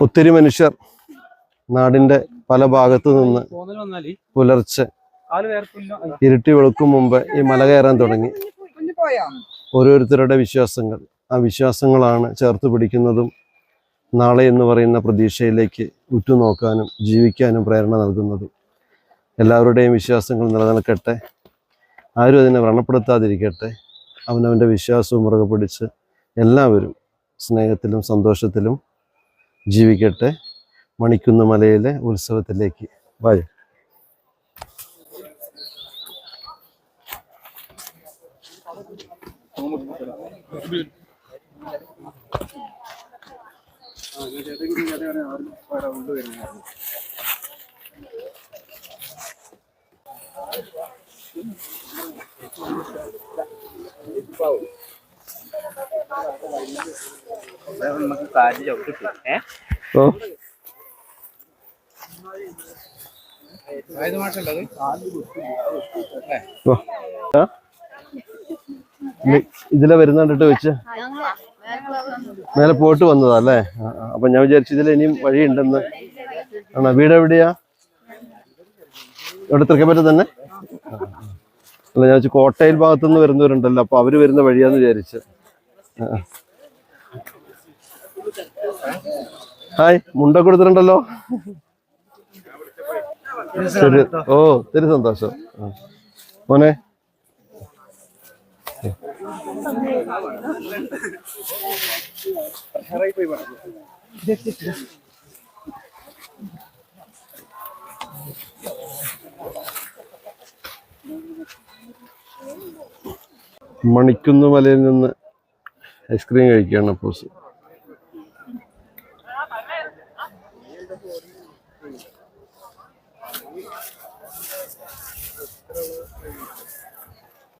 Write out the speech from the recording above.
ഒത്തിരി മനുഷ്യർ നാടിന്റെ പല ഭാഗത്തു നിന്ന് പുലർച്ചെ ഇരുട്ടി വെളുക്കും മുമ്പ് ഈ മല കയറാൻ തുടങ്ങി. ഓരോരുത്തരുടെ വിശ്വാസങ്ങൾ, ആ വിശ്വാസങ്ങളാണ് ചേർത്ത് പിടിക്കുന്നതും നാളെ എന്ന് പറയുന്ന പ്രതീക്ഷയിലേക്ക് ഉറ്റുനോക്കാനും ജീവിക്കാനും പ്രേരണ നൽകുന്നതും. എല്ലാവരുടെയും വിശ്വാസങ്ങൾ നിലനിൽക്കട്ടെ, ആരും അതിനെ വ്രണപ്പെടുത്താതിരിക്കട്ടെ. അവനവൻ്റെ വിശ്വാസവും മുറുകെ പിടിച്ച് എല്ലാവരും സ്നേഹത്തിലും സന്തോഷത്തിലും ജീവിക്കട്ടെ. മണിക്കുന്ന് മലയിലെ ഉത്സവത്തിലേക്ക് വായ. ഇതിലെ വരുന്ന കണ്ടിട്ട് വെച്ച് മേലെ പോയിട്ട് വന്നതാ അല്ലേ? അപ്പൊ ഞാൻ വിചാരിച്ചു ഇതിൽ ഇനിയും വഴിയുണ്ടെന്ന്. ആണോ? വീട് എവിടെയാ? ഇവിടെ തൃക്കപ്പറ്റ തന്നെ? അല്ല, ഞാൻ വെച്ചു കോട്ടയിൽ ഭാഗത്തുനിന്ന് വരുന്നവരുണ്ടല്ലോ, അപ്പൊ അവര് വരുന്ന വഴിയാന്ന് വിചാരിച്ച്. ഹായ്, മുണ്ട കൊടുത്തിട്ടുണ്ടല്ലോ. ശരി. ഓ, ഒത്തിരി സന്തോഷം മോനെ. മണിക്കുന്ന് മലയിൽ നിന്ന് ഐസ്ക്രീം കഴിക്കുകയാണ് അപ്പോസ്.